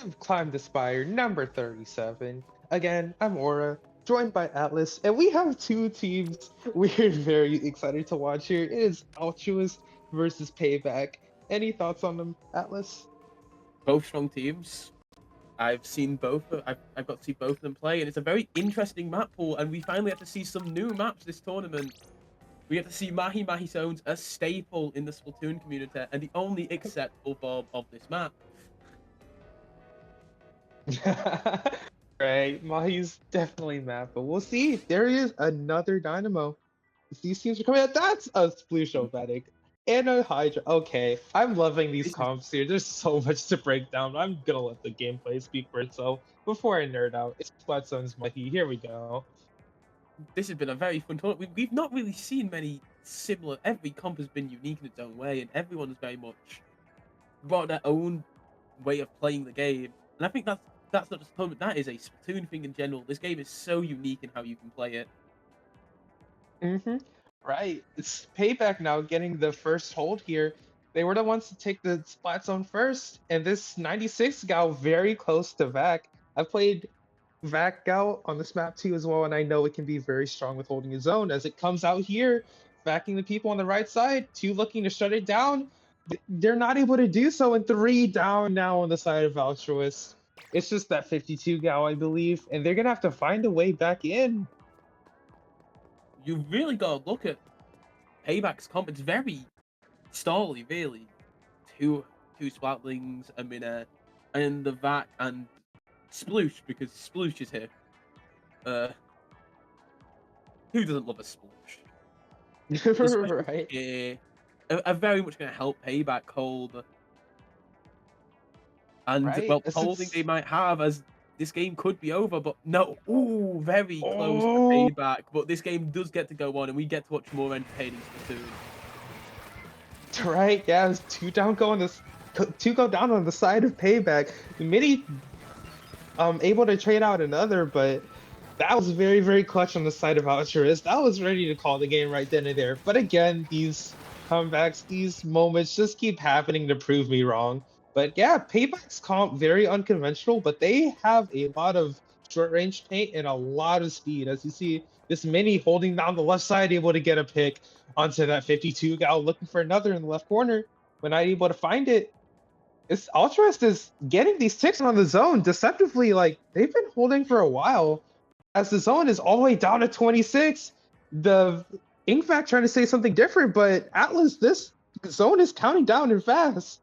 I've climbed the spire number 37. Again, I'm Aura, joined by Atlas, and we have two teams we're very excited to watch here. It is Altruist versus Payback. Any thoughts on them, Atlas? Both strong teams. I've seen both. I've got to see both of them play, and it's a very interesting map pool. And we finally have to see some new maps this tournament. We get to see Mahi Mahi zones, a staple in the Splatoon community, and the only acceptable form of this map. Right, Mahi's definitely mad, but we'll see. There is another Dynamo. These teams are coming out. That's a Sploosh-O-Matic and a Hydra. Okay, I'm loving these This is comps here. There's so much to break down. I'm gonna let the gameplay speak for itself before I nerd out. It's Flat Zone's Mahi. Here we go. this has been a very fun tournament. We've not really seen many similar. Every comp has been unique in its own way, and everyone has very much brought their own way of playing the game. And I think that's not just a tournament. That is a Splatoon thing in general. This game is so unique in how you can play it. Mm-hmm. Right. It's Payback now getting the first hold here. They were the ones to take the Splat Zone first, and this 96 gal very close to Vac. I've played Vac gal on this map too as well, and I know it can be very strong with holding his own as it comes out here, backing the people on the right side, two looking to shut it down. They're not able to do so, and three down now on the side of Altruist. It's just that 52 gal, I believe, and they're gonna have to find a way back in. You really got to look at Payback's comp. It's very stally, really. Two Splatlings, a Minute, and the Vac and Sploosh, because Sploosh is here. Uh, who doesn't love a Sploosh? The special Right. here are very much going to help Payback hold, and Right. well, holding they might have as this game could be over, but no, ooh, very close to Oh, Payback. But this game does get to go on, and we get to watch more entertaining Splatoon. right. Yeah, it's two down go on this, two go down on the side of Payback. Mini able to trade out another, but that was very clutch on the side of Altruist. That was ready to call the game right then and there. But again, these comebacks, these moments just keep happening to prove me wrong. But yeah, Payback's comp very unconventional, but they have a lot of short range paint and a lot of speed. As you see, this mini holding down the left side, able to get a pick onto that 52 gal, looking for another in the left corner, but not able to find it. It's Altruist is getting these ticks on the zone deceptively. Like they've been holding for a while, as the zone is all the way down to 26. The Inkvac trying to say something different, but Atlas, this zone is counting down and fast.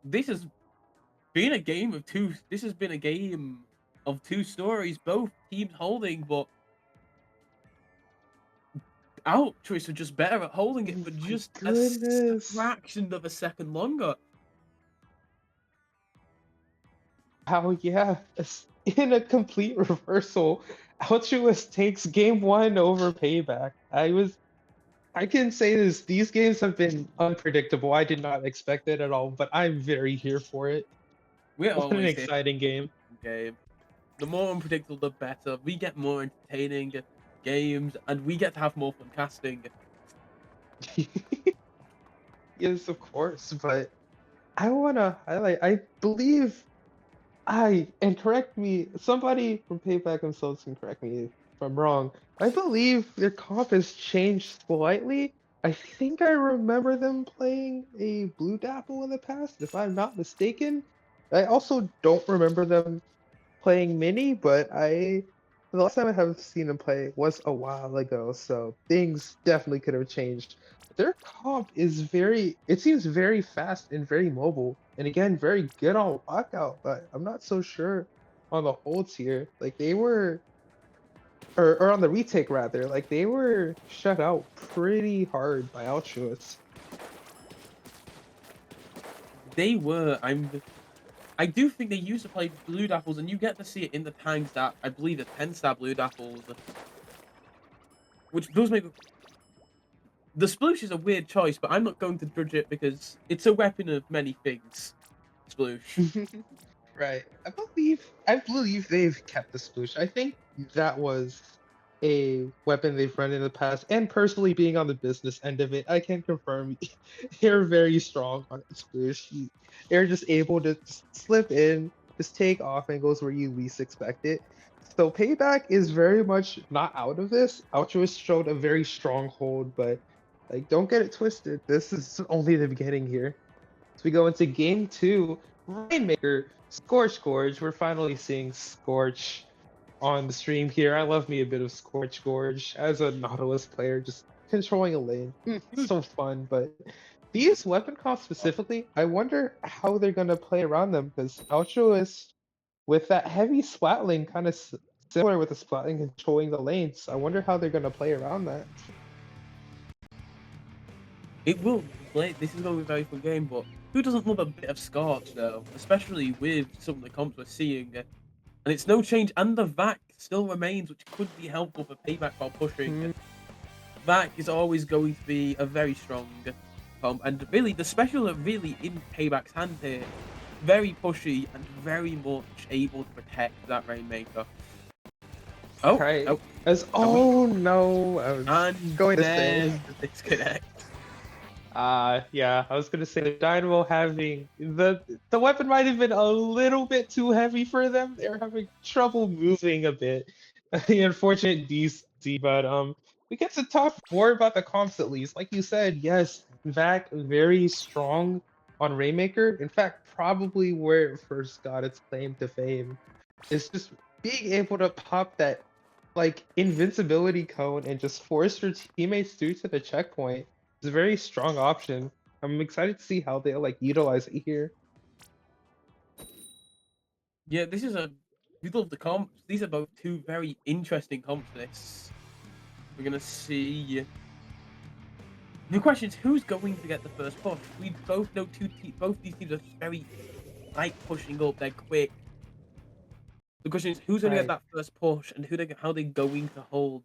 This has been a game of two. This has been a game of two stories. Both teams holding, but Altruist are just better at holding it for just a Goodness. fraction of a second longer. Oh yeah, it's in a complete reversal. Altruist takes game one over Payback. I can say this, these games have been unpredictable. I did not expect it at all, but I'm very here for it. We're What an always here exciting game. for the game. The more unpredictable, the better. We get more entertaining games, and we get to have more fun casting. Yes, of course, but I wanna highlight, I believe and correct me, somebody from Payback themselves can correct me if I'm wrong. I believe their comp has changed slightly. I think I remember them playing a Blue Dapple in the past, if I'm not mistaken. I also don't remember them playing Mini, but the last time I have seen them play was a while ago, so things definitely could have changed. Their comp is it seems very fast and very mobile, and again, very good on lockout, but I'm not so sure on the holds here. Like they were, or on the retake rather, like they were shut out pretty hard by Altruist. They were. I do think they used to play Blue Dapples, and you get to see it in the times that I believe the 10-star Blue Dapples, which does make the Sploosh is a weird choice, but I'm not going to judge it because it's a weapon of many things. Sploosh. Right. I believe they've kept the sploosh. I think that was a weapon they've run in the past, and personally being on the business end of it, I can confirm they're very strong on Squish. They're just able to just slip in, just take off, and goes where you least expect it. So Payback is very much not out of this. Altruist showed a very strong hold, but like don't get it twisted. This is only the beginning here. So we go into game two, Rainmaker, Scorch. We're finally seeing Scorch on the stream here. I love me a bit of Scorch Gorge as a Nautilus player, just controlling a lane. So fun, but these weapon comps specifically, I wonder how they're gonna play around them because Altruist with that heavy splatling kind of similar with the splatling controlling the lanes. I wonder how they're gonna play around that. It will play. This is going to be a very fun game, but who doesn't love a bit of Scorch though? Especially with some of the comps we're seeing. And it's no change, and the VAC still remains, which could be helpful for Payback while pushing. VAC is always going to be a very strong comp, and really, the special are really in Payback's hand here. Very pushy and very much able to protect that Rainmaker. Oh, Right. oh, No, I was and going to there's say. the disconnect. Yeah, I was gonna say the Dynamo having the weapon might have been a little bit too heavy for them. They're having trouble moving a bit. The unfortunate DC, but we get to talk more about the comps at least. Like you said, yes, Vac very strong on Rainmaker. In fact, probably where it first got its claim to fame. It's just being able to pop that like invincibility cone and just force your teammates through to the checkpoint. It's a very strong option. I'm excited to see how they'll like utilize it here. Yeah, this is a. We love the comps. These are both two very interesting comps. This we're gonna see. The question is, who's going to get the first push? We both know both these teams are very light pushing up. They're quick. The question is, who's going to get that first push, and how they're going to hold?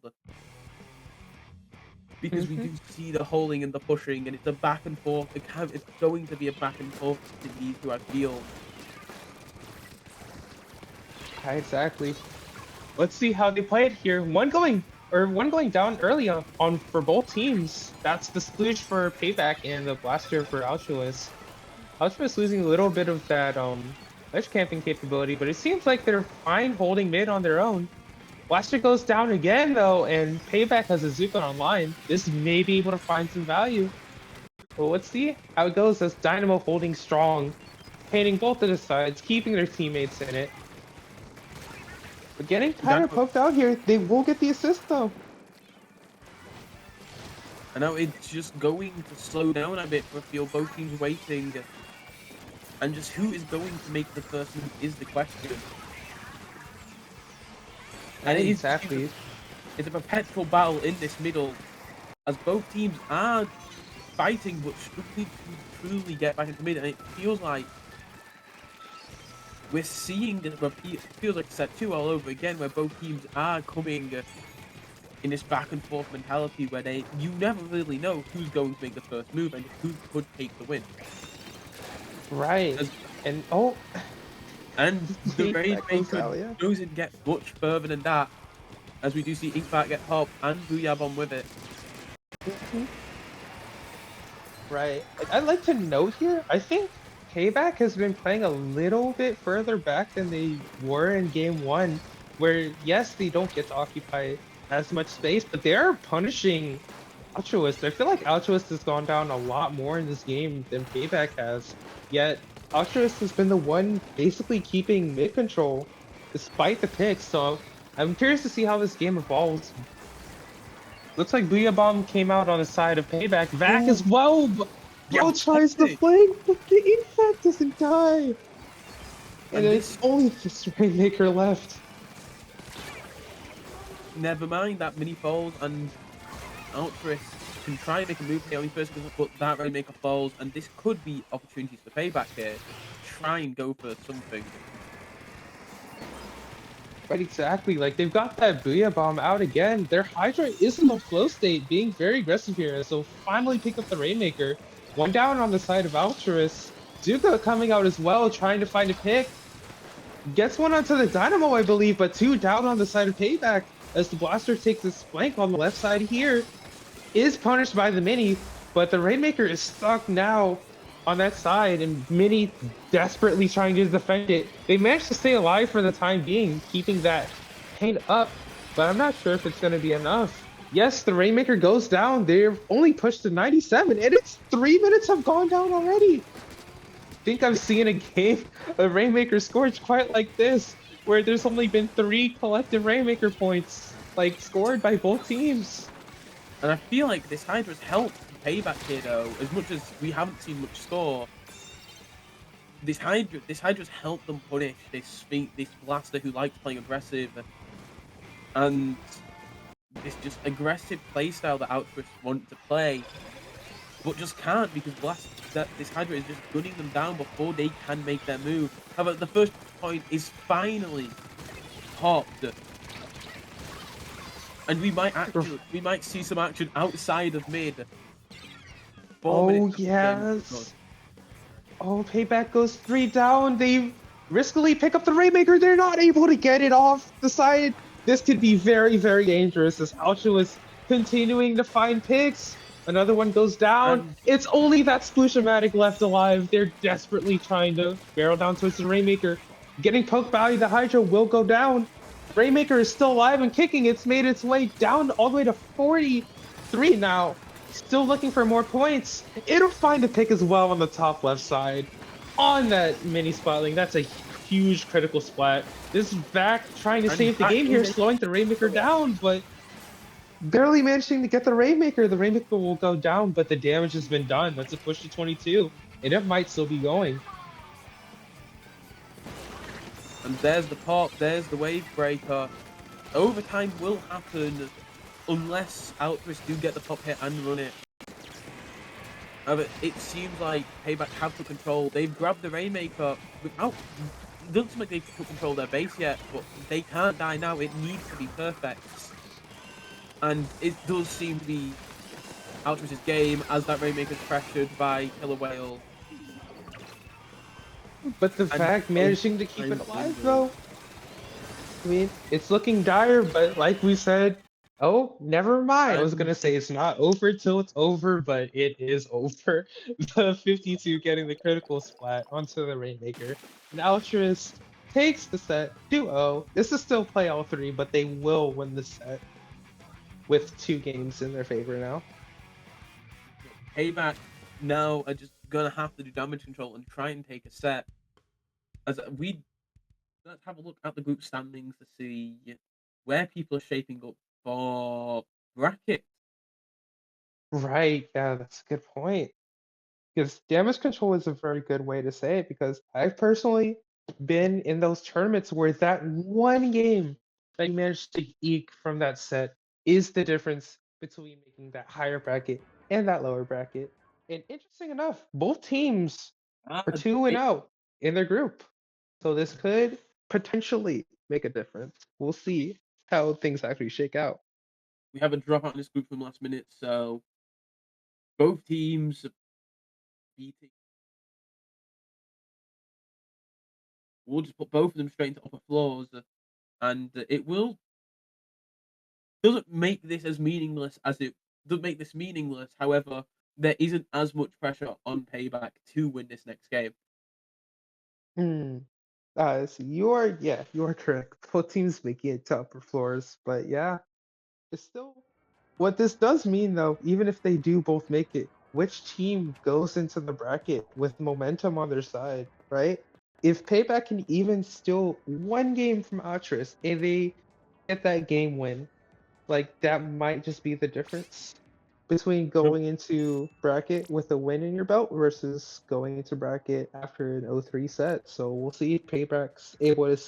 Because we do see the holding and the pushing, and it's a back and forth. It's going to be a back and forth between these two, I feel. Exactly. Let's see how they play it here. One going down early on for both teams. That's the splooge for Payback and the blaster for Altruist. Altruist losing a little bit of that ledge camping capability, but it seems like they're fine holding mid on their own. Blaster goes down again though, and Payback has a Zuko online. This may be able to find some value. Well, let's see how it goes as Dynamo holding strong, painting both of the sides, keeping their teammates in it. But getting kind of poked out here, they will get the assist though. I know it's just going to slow down a bit. I feel both teams waiting, and just who is going to make the first move is the question. And exactly. It's a perpetual battle in this middle, as both teams are fighting but struggling to truly get back into mid, and it feels like we're seeing this repeat. It feels like set 2 all over again, where both teams are coming in this back and forth mentality, where you never really know who's going to make the first move and who could take the win. Right. And the Rainmaker doesn't get much further than that, as we do see Inkbat get Hop and Booyabomb with it. Right. I'd like to note here, I think Payback has been playing a little bit further back than they were in game 1, where yes, they don't get to occupy as much space, but they are punishing Altruist. I feel like Altruist has gone down a lot more in this game than Payback has, yet Altruist has been the one basically keeping mid control despite the picks, so I'm curious to see how this game evolves. Looks like Booyah Bomb came out on the side of Payback. Vac as well, but tries the flank, but the impact doesn't die. And it's only just Rainmaker left. Never mind that mini falls, and Altruist can try and make a move here on his first, but that Rainmaker falls, and this could be opportunities for Payback here. Try and go for something. Right, exactly. Like, they've got that Booyah Bomb out again. Their Hydra is in the flow state, being very aggressive here, so finally pick up the Rainmaker. One down on the side of Altruist. Zuko coming out as well, trying to find a pick. Gets one onto the Dynamo, I believe, but two down on the side of Payback. as the Blaster takes this flank on the left side here, is punished by the Mini, but the Rainmaker is stuck now on that side, and Mini desperately trying to defend it. They managed to stay alive for the time being, keeping that paint up, but I'm not sure if it's going to be enough. Yes, the Rainmaker goes down. They're only pushed to 97, and it's 3 minutes have gone down already. Think I've seen a game of Rainmaker scores quite like this, where there's only been 3 collective Rainmaker points, like scored by both teams. And I feel like this Hydra's helped Payback here, though. As much as we haven't seen much score, this Hydra's helped them punish this Blaster who likes playing aggressive, and this just aggressive playstyle that Altruist want to play, but just can't because this Hydra is just gunning them down before they can make their move. However, the first point is finally popped. And we might see some action outside of mid. Oh yes. Oh, Payback goes 3 down. They riskily pick up the Rainmaker. They're not able to get it off the side. This could be very, very dangerous as Altruist continuing to find picks. Another one goes down. It's only that Sploosh-O-Matic left alive. They're desperately trying to barrel down towards the Rainmaker. Getting poked by the Hydra will go down. Rainmaker is still alive and kicking. It's made its way down all the way to 43 now. Still looking for more points. It'll find a pick as well on the top left side. On that mini spotling, that's a huge critical splat. This Vac trying to save the game here, slowing the Rainmaker down, but barely managing to get the Rainmaker. The Rainmaker will go down, but the damage has been done. That's a push to 22, and it might still be going. And there's the pop, there's the wave breaker. Overtime will happen unless Altruist do get the pop hit and run it. However, it seems like Payback have to control. They've grabbed the Rainmaker without... It doesn't seem like they've took control of their base yet, but they can't die now. It needs to be perfect. And it does seem to be Altruist's game as that Rainmaker's pressured by Killer Whale. But the fact managing to keep it alive, though, I mean, it's looking dire, but like we said, oh, never mind. I was going to say it's not over till it's over, but it is over. The 52 getting the critical splat onto the Rainmaker. And Altruist takes the set 2-0. This is still play all 3, but they will win the set with 2 games in their favor now. Payback now are just gonna have to do damage control and try and take a set. Let's have a look at the group standings to see where people are shaping up for bracket. Right, yeah, that's a good point. Because damage control is a very good way to say it, because I've personally been in those tournaments where that one game that you managed to eke from that set is the difference between making that higher bracket and that lower bracket. And interesting enough, both teams are 2-0 in their group. So this could potentially make a difference. We'll see how things actually shake out. We have a dropout in this group from last minute, so both teams beating. We'll just put both of them straight into upper floors, and it doesn't make this as meaningless as it doesn't make this meaningless. However, there isn't as much pressure on Payback to win this next game. So you are correct. Both teams making it to upper floors, but yeah, it's still what this does mean though, even if they do both make it, which team goes into the bracket with momentum on their side, right? If Payback can even steal one game from Altruist and they get that game win, like that might just be the difference between going into bracket with a win in your belt versus going into bracket after an 0-3 set. So we'll see if Payback's able to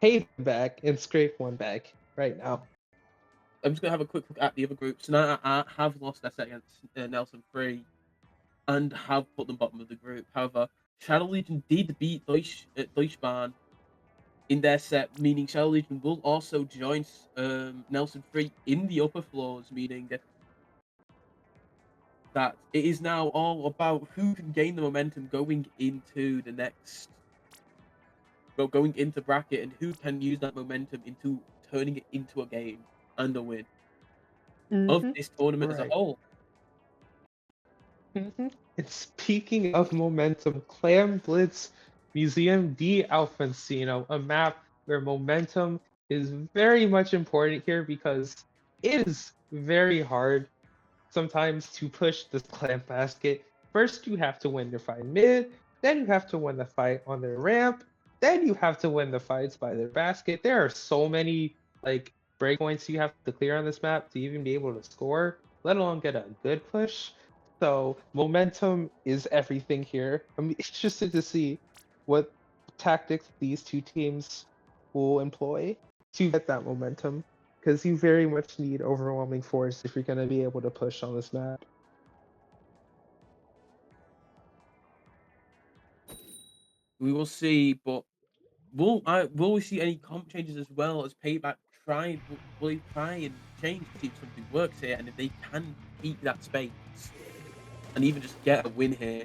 pay back and scrape one back right now. I'm just gonna have a quick look at the other groups. Now I have lost their set against Nelson Free and have put them bottom of the group. However, Shadow Legion did beat Deutschbahn in their set, meaning Shadow Legion will also join Nelson Free in the upper floors, meaning that it is now all about who can gain the momentum going into going into bracket and who can use that momentum into turning it into a game. and a win of Hmm. this tournament as a Right. whole. Hmm. And speaking of momentum, Clam Blitz Museum di Alfonsino, a map where momentum is very much important here because it is very hard sometimes to push this clam basket. First, you have to win the fight mid, then you have to win the fight on their ramp, then you have to win the fights by their basket. There are so many like breakpoints you have to clear on this map to even be able to score, let alone get a good push. So momentum is everything here. I'm interested to see what tactics these two teams will employ to get that momentum because you very much need overwhelming force if you're going to be able to push on this map. We will see, but will we see any comp changes as well as Payback try? Will they try and change to see if something works here, and if they can keep that space and even just get a win here?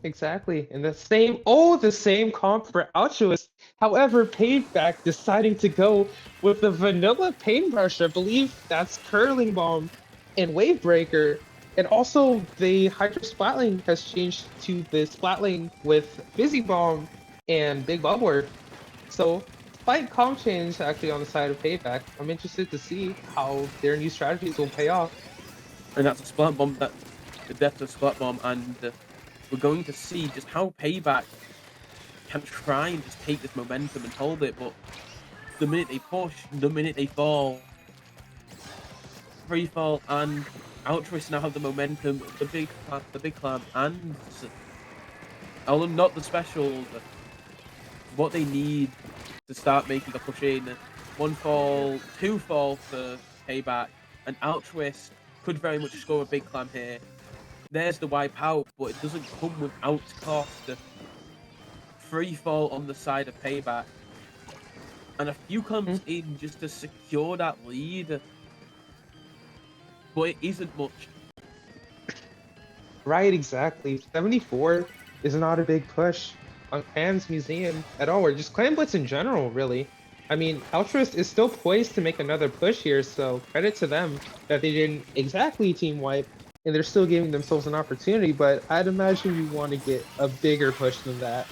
Exactly. And the same comp for Altruist. However, Payback deciding to go with the vanilla paintbrush. I believe that's Curling Bomb and Wave Breaker. And also the Hydro Splatling has changed to the Splatling with Fizzy Bomb and Big Bubbler. So slight comp change actually on the side of Payback. I'm interested to see how their new strategies will pay off. And that's a splat bomb. That's the death of splat bomb, and we're going to see just how Payback can try and just take this momentum and hold it. But the minute they push, the minute they fall, free fall, and Altruist now have the momentum, the big clam, and although not the specials, what they need to start making a push in. One fall, two fall for Payback, and Altruist could very much score a big clam here. There's the wipe out, but it doesn't come without cost. Free fall on the side of Payback, and a few comes in just to secure that lead, but it isn't much. Right, exactly. 74 is not a big push on Clan's Museum at all, or just Clan Blitz in general, really. I mean, Altruist is still poised to make another push here, so credit to them that they didn't exactly team wipe, and they're still giving themselves an opportunity, but I'd imagine you want to get a bigger push than that.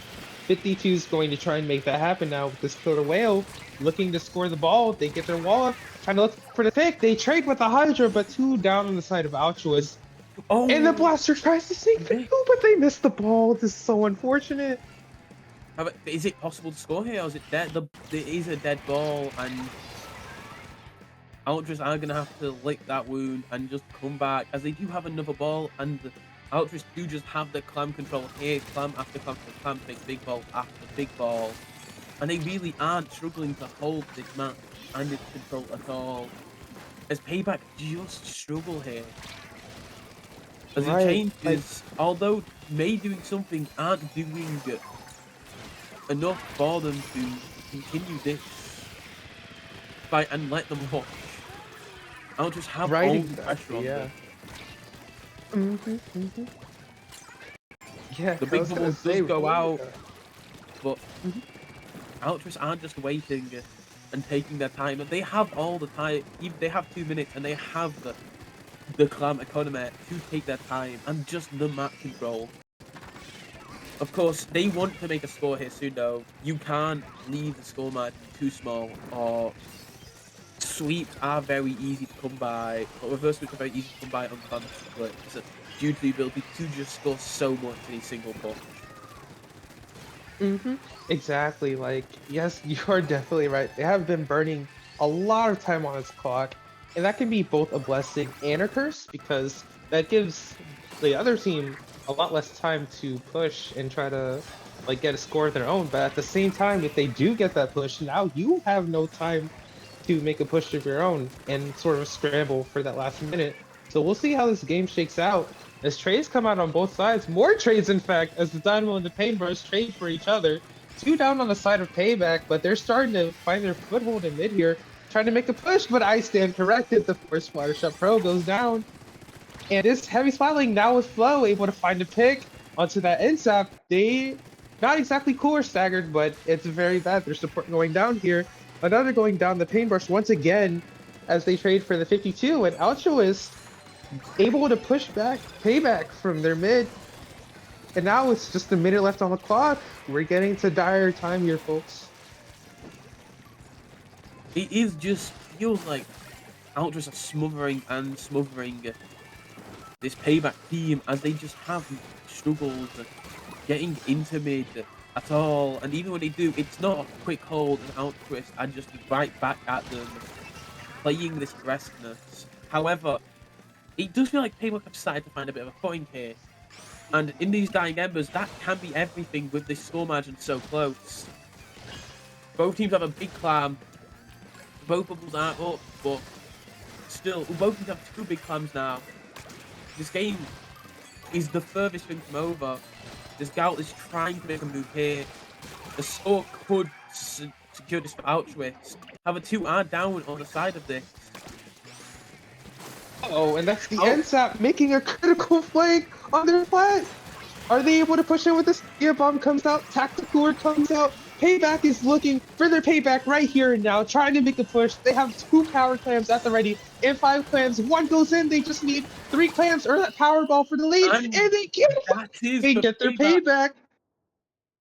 52 is going to try and make that happen now with this killer whale looking to score the ball. They get their wall up, trying to look for the pick. They trade with the Hydra, but two down on the side of Altruist. And the Oh, blaster tries to sneak through, but they missed the ball. This is so unfortunate. is it possible to score here, or is it dead? It is a dead ball, and Altruist are gonna have to lick that wound and just come back, as they do have another ball, and the Altruist do just have the clam control here, clam after clam after clam, big ball after big ball, and they really aren't struggling to hold this match and its control at all. As Payback just struggle here, as he Right. Like, changes, although May doing something aren't doing enough for them to continue this fight and let them push. I'll just have right, all the pressure exactly. on Yeah. them. Hmm. Yeah, The I big was gonna bubble does say, go really. out, but Mhm. Altruist aren't just waiting and taking their time. And they have all the time. Even they have 2 minutes, and they have the clam economy to take their time and just the map control. Of course, they want to make a score here soon, though. You can't leave the score margin too small, or sweeps are very easy to come by, but reverse sweeps are very easy to come by on clam splits due to the ability to just score so much in a single push. Hmm. Exactly. Like, yes, you are definitely right. They have been burning a lot of time on its clock, and that can be both a blessing and a curse because that gives the other team a lot less time to push and try to like get a score of their own. But at the same time, if they do get that push, now you have no time to make a push of your own and sort of scramble for that last minute. So we'll see how this game shakes out. As trades come out on both sides, more trades in fact, as the Dynamo and the Paintbrush trade for each other. Two down on the side of Payback, but they're starting to find their foothold in mid here, trying to make a push, but I stand corrected. The first Water Shot Pro goes down. And this heavy spotling now with Flow able to find a pick onto that insap. They not exactly cool or staggered, but it's very bad. Their support going down here. another going down the paintbrush once again as they trade for the 52, and Altruist able to push back Payback from their mid. And now it's just a minute left on the clock. We're getting to dire time here, folks. It is just feels like Altruist are smothering and smothering this Payback team as they just have struggled getting into mid at all. And even when they do, it's not a quick hold and Altruist and just right back at them, playing this aggressiveness. However, it does feel like Payback have started to find a bit of a footing here. And in these dying embers, that can be everything with this score margin so close. Both teams have a big clam. Both bubbles are up, but still, both teams have two big clams now. This game is the furthest thing from over. The Scout is trying to make a move here. The score could secure this for Altruist. However, two are down on the side of this. Oh, and that's the NSAP making a critical flank on their flat. Are they able to push in with this? Spear bomb comes out, tactical comes out. Payback is looking for their payback right here and now, trying to make a push. They have 2 power clams at the ready and 5 clams. 1 goes in. They just need 3 clams or that power ball for the lead, and they get their payback.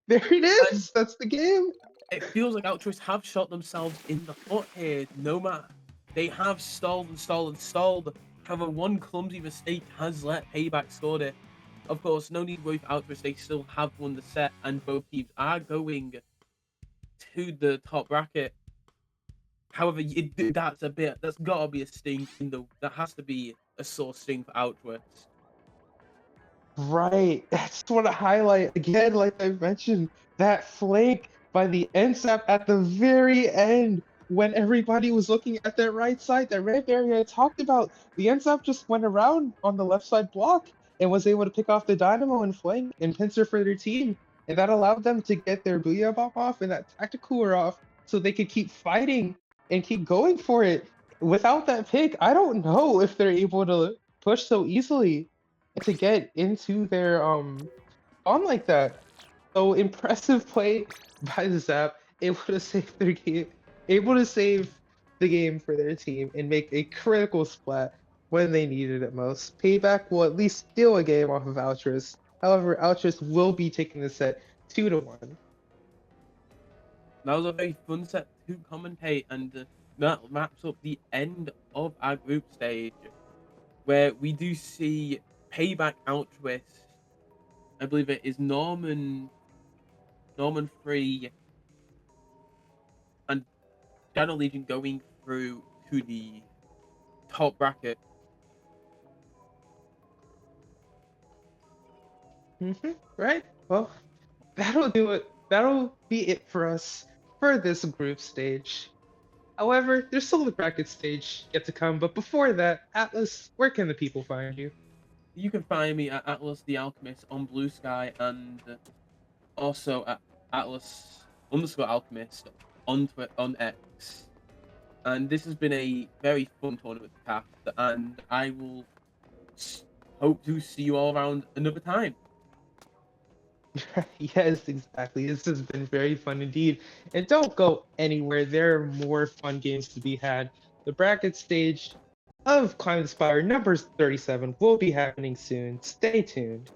There it is. And that's the game. It feels like Altruist have shot themselves in the foot here. No matter, they have stalled and stalled and stalled. However, one clumsy mistake has let Payback score it. Of course, no need to worry for Altruist. They still have won the set, and both teams are going to the top bracket. However, that's gotta be a sting that has to be a sore sting for Altruist. Right. I just want to highlight again, like I mentioned, that flank by the NSAP at the very end when everybody was looking at that right side, that red area I talked about. The NSAP just went around on the left side block and was able to pick off the Dynamo and flank and pincer for their team. And that allowed them to get their Booyah Bomb off and that tactical off so they could keep fighting and keep going for it. Without that pick, I don't know if they're able to push so easily to get into their on like that. So impressive play by the Zap, able to save their game, able to save the game for their team and make a critical splat when they needed it most. Payback will at least steal a game off of Altruist. However, Altruist will be taking the set 2-1. That was a very fun set to commentate, and that wraps up the end of our group stage, where we do see Payback Altruist. I believe it is Norman Free and Shadow Legion going through to the top bracket. Right? Well, that'll do it. That'll be it for us for this group stage. However, there's still the bracket stage yet to come, but before that, Atlas, where can the people find you? You can find me at Atlas the Alchemist on Blue Sky, and also at Atlas_Alchemist on X. And this has been a very fun tournament to cast, and I will hope to see you all around another time. Yes, exactly. This has been very fun indeed. And don't go anywhere. There are more fun games to be had. The bracket stage of Climb the Spire numbers 37 will be happening soon. Stay tuned.